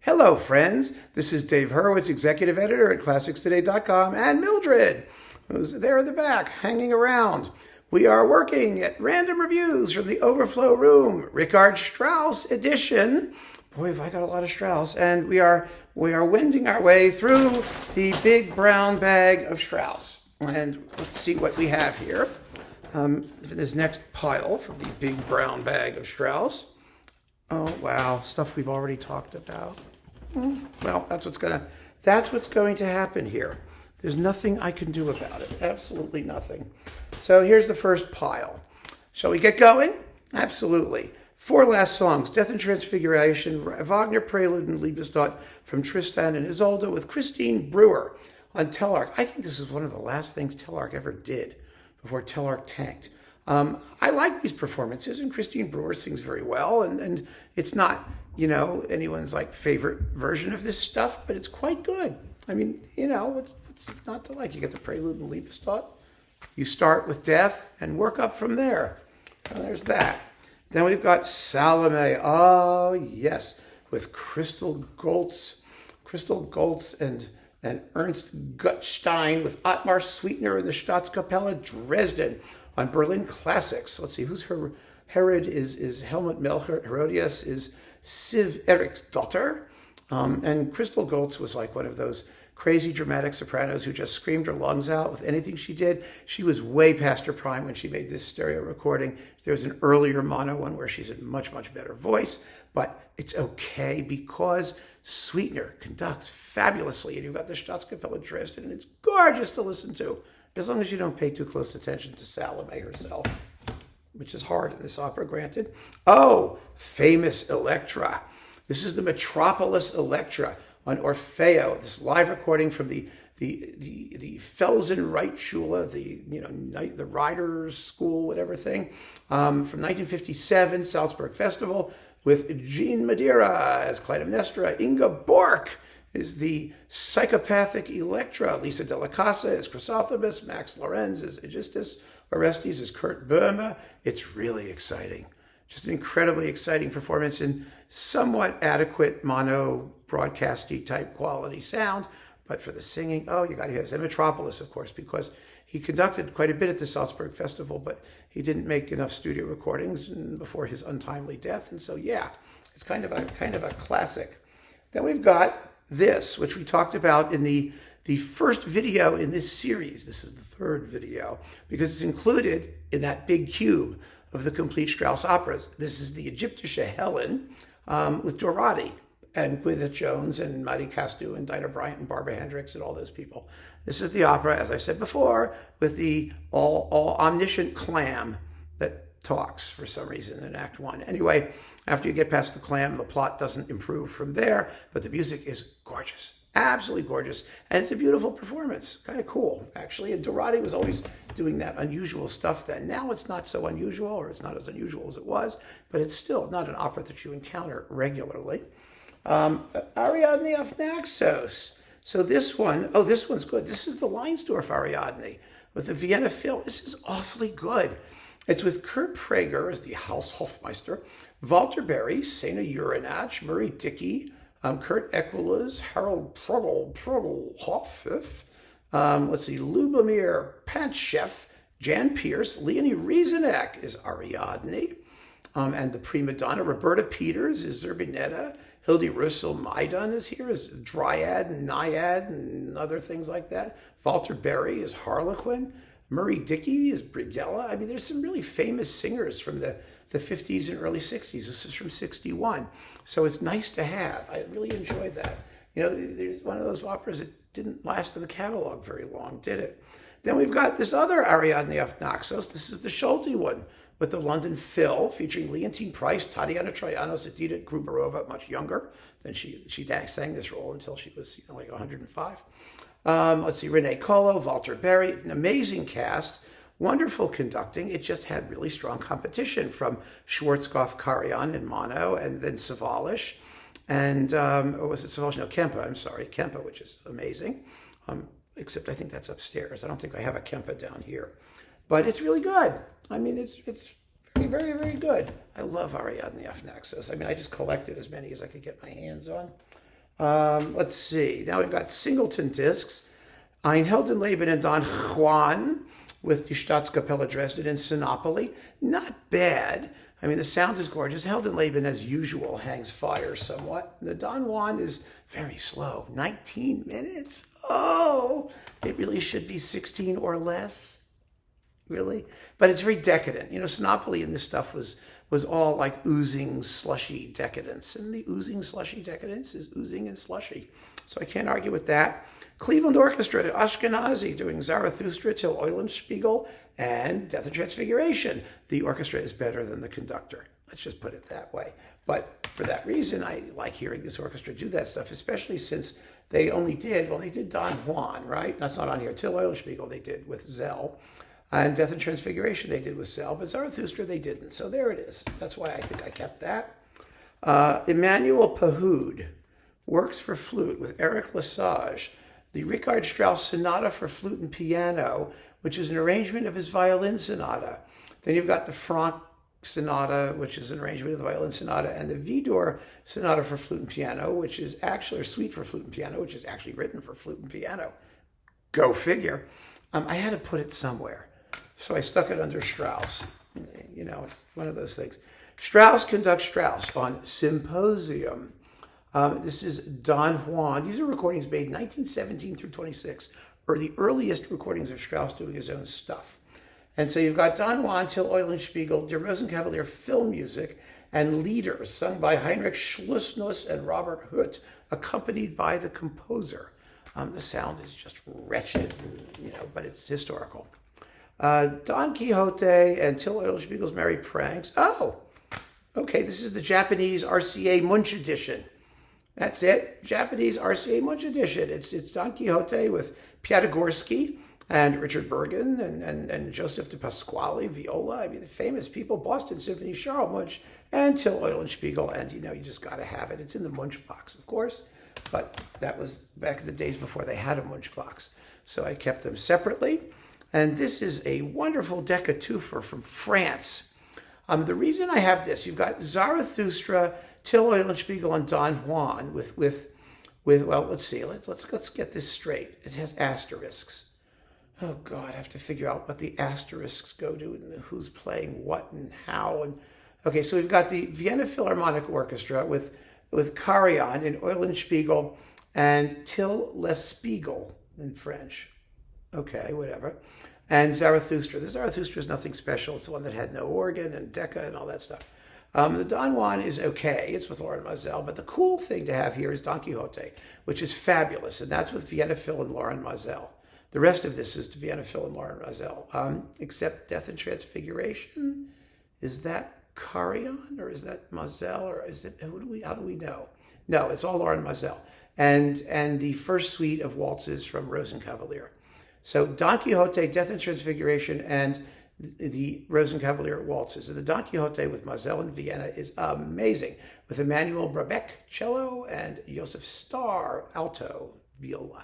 Hello, friends. This is Dave Hurwitz, executive editor at ClassicsToday.com, and Mildred, who's there in the back, hanging around. We are working at random reviews from the Overflow room, Richard Strauss edition. Boy, have I got a lot of Strauss. And we are wending our way through the big brown bag of Strauss. And let's see what we have here. This next pile from the big brown bag of Strauss. Oh, wow, stuff we've already talked about. Well, that's what's going to happen here. There's nothing I can do about it. Absolutely nothing. So here's the first pile. Shall we get going? Absolutely. 4 last songs: Death and Transfiguration, Wagner Prelude and Liebestod from Tristan and Isolde with Christine Brewer on Telarc. I think this is one of the last things Telarc ever did before Telarc tanked. I like these performances, and Christine Brewer sings very well, and it's not, anyone's favorite version of this stuff, but it's quite good. I mean, what's not to like? You get the Prelude and Liebestod. You start with Death and work up from there. So there's that. Then we've got Salome. Oh, yes, with Crystal Goltz and Ernst Gutstein with Ottmar Sweetner and the Staatskapelle Dresden on Berlin Classics. Let's see, who's her? Herod is Helmut Melchert. Herodias is Siv Eriksdotter. And Crystal Goltz was like one of those crazy dramatic sopranos who just screamed her lungs out with anything she did. She was way past her prime when she made this stereo recording. There's an earlier mono one where she's a much, much better voice, but it's okay because Sweetner conducts fabulously, and you've got the Staatskapelle Dresden, and it's gorgeous to listen to, as long as you don't pay too close attention to Salome herself, which is hard in this opera, granted. Oh, famous Elektra. This is the Metropolis Elektra on Orfeo, this live recording from the Felsenreitschule, the Riders School, whatever thing, from 1957, Salzburg Festival, with Jean Madeira as Clytemnestra. Inga Bork is the psychopathic Elektra. Lisa Della Casa is Chrysothemis. Max Lorenz is Aegisthus. Orestes is Kurt Böhme. It's really exciting. Just an incredibly exciting performance in somewhat adequate mono broadcasty type quality sound. But for the singing, you got to hear this. And Metropolis, of course, because he conducted quite a bit at the Salzburg Festival, but he didn't make enough studio recordings before his untimely death. And so, yeah, it's kind of a classic. Then we've got this, which we talked about in the first video in this series. This is the third video, because it's included in that big cube of the complete Strauss operas. This is the Egyptische Helen with Dorati and Gwyneth Jones and Maddie Castu and Dinah Bryant and Barbara Hendricks and all those people. This is the opera, as I said before, with the all omniscient clam that talks for some reason in Act 1. Anyway, after you get past the clam, the plot doesn't improve from there, but the music is gorgeous. Absolutely gorgeous. And it's a beautiful performance. Kind of cool, actually. And Dorati was always doing that unusual stuff then. Now it's not so unusual, or it's not as unusual as it was, but it's still not an opera that you encounter regularly. Ariadne of Naxos. So this one's good. This is the Leinsdorf Ariadne with the Vienna Phil. This is awfully good. It's with Kurt Prager as the Haushofmeister, Walter Berry, Sena Urinach, Murray Dickey, Kurt Equeles, Harold Progelhoff, let's see, Lubomir Pantchev, Jan Pierce, Leonie Rieseneck is Ariadne, and the prima donna Roberta Peters is Zerbinetta, Hildy Russell Maidan is here as Dryad and Naiad and other things like that. Walter Berry is Harlequin. Murray Dickey is Brigella. I mean, there's some really famous singers from the 50s and early 60s. This is from 61. So it's nice to have. I really enjoyed that. There's one of those operas that didn't last in the catalog very long, did it? Then we've got this other Ariadne of Naxos. This is the Schulte one with the London Phil, featuring Leontine Price, Tatiana Troyanos, Edita Gruberova, much younger than she sang this role until she was 105. Let's see, Renee Colo, Walter Berry, an amazing cast, wonderful conducting. It just had really strong competition from Schwarzkopf Karajan in mono, and then Savalish, and or was it Savalish? No, Kempa. I'm sorry, Kempa, which is amazing. Except I think that's upstairs. I don't think I have a Kempa down here, but it's really good. I mean, it's very, very, very good. I love Ariadne of Naxos. I mean, I just collected as many as I could get my hands on. Let's see. Now we've got singleton discs. Ein Heldenleben and Don Juan with die Staatskapelle Dresden and Sinopoli. Not bad. I mean, the sound is gorgeous. Heldenleben, as usual, hangs fire somewhat. The Don Juan is very slow. 19 minutes? Oh, it really should be 16 or less. Really? But it's very decadent. You know, Sinopoli and this stuff was all like oozing, slushy decadence. And the oozing, slushy decadence is oozing and slushy. So I can't argue with that. Cleveland Orchestra, Ashkenazi, doing Zarathustra till Eulenspiegel and Death and Transfiguration. The orchestra is better than the conductor. Let's just put it that way. But for that reason, I like hearing this orchestra do that stuff, especially since they did Don Juan, right? That's not on here. Till Eulenspiegel they did with Zell. And Death and Transfiguration they did with Zell, but Zarathustra they didn't. So there it is. That's why I think I kept that. Emmanuel Pahud, Works for Flute with Eric Lesage. The Richard Strauss Sonata for Flute and Piano, which is an arrangement of his violin sonata. Then you've got the Franck Sonata, which is an arrangement of the violin sonata, and the Widor Sonata for Flute and Piano, which is actually, or Suite for Flute and Piano, which is actually written for flute and piano. Go figure. I had to put it somewhere, so I stuck it under Strauss. You know, one of those things. Strauss conducts Strauss on Symposium. This is Don Juan. These are recordings made 1917 through 26, or the earliest recordings of Strauss doing his own stuff. And so you've got Don Juan till Eulenspiegel, Der Rosenkavalier film music, and Lieder sung by Heinrich Schlussnuss and Robert Hutt, accompanied by the composer. The sound is just wretched, you know, but it's historical. Don Quixote and Till Eulenspiegel's Merry Pranks. Oh, okay, this is the Japanese RCA Munch edition. That's it, Japanese RCA Munch edition. It's Don Quixote with Piatigorsky and Richard Bergen and Joseph de Pasquale, viola. I mean, the famous people, Boston Symphony, Charles Munch, and Till Eulenspiegel. And, you know, you just got to have it. It's in the Munch box, of course. But that was back in the days before they had a Munch box. So I kept them separately. And this is a wonderful Decca twofer from France. The reason I have this, you've got Zarathustra, Till Eulenspiegel, and Don Juan with well, let's see, let's get this straight. It has asterisks. Oh God, I have to figure out what the asterisks go to and who's playing what and how. And okay, so we've got the Vienna Philharmonic Orchestra with Carillon in Eulenspiegel and Till Les Spiegel in French. Okay, whatever. And Zarathustra. The Zarathustra is nothing special. It's the one that had no organ and Decca and all that stuff. The Don Juan is okay. It's with Laurent Mazel. But the cool thing to have here is Don Quixote, which is fabulous. And that's with Vienna Phil and Laurent Mazel. The rest of this is to Vienna Phil and Laurent Mazel. Except Death and Transfiguration. Is that Carillon or is that Mazel or is it, how do we know? No, it's all Laurent Mazel. And the first suite of waltzes from Rosenkavalier. So Don Quixote, Death and Transfiguration, and the Rosenkavalier waltzes. And the Don Quixote with Mazel in Vienna is amazing, with Emmanuel Brabec, cello, and Joseph Starr, alto, viola.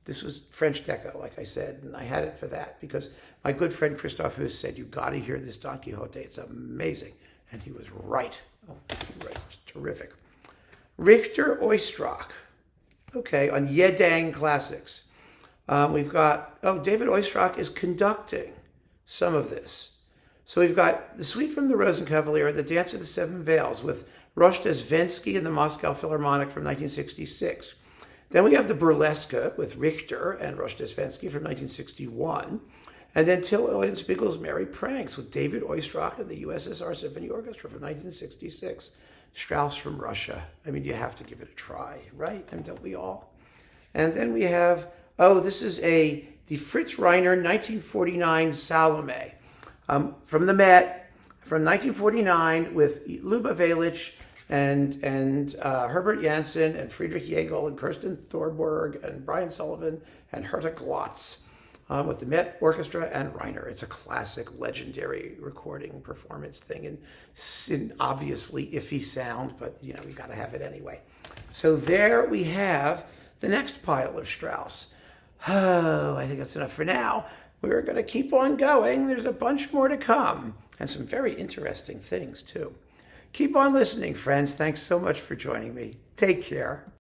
This was French Decca, like I said, and I had it for that because my good friend Christophe Huss said, you got to hear this Don Quixote. It's amazing. And he was right. Oh, right. Terrific. Richter Oistrakh. Okay, on Yedang Classics. We've got, David Oistrakh is conducting some of this. So we've got the suite from the Rosenkavalier, the Dance of the Seven Veils with Rojdestvensky and the Moscow Philharmonic from 1966. Then we have the Burlesque with Richter and Rojdestvensky from 1961. And then Till Eulenspiegel's Merry Pranks with David Oistrakh and the USSR Symphony Orchestra from 1966. Strauss from Russia. I mean, you have to give it a try, right? And don't we all? And then we have, this is the Fritz Reiner 1949 Salome from the Met from 1949 with Luba Valic and Herbert Janssen and Friedrich Jägel and Kirsten Thorborg and Brian Sullivan and Herta Glotz with the Met Orchestra and Reiner. It's a classic, legendary recording performance thing in obviously iffy sound, but you know, we got to have it anyway. So there we have the next pile of Strauss. Oh, I think that's enough for now. We're going to keep on going. There's a bunch more to come and some very interesting things too. Keep on listening, friends. Thanks so much for joining me. Take care.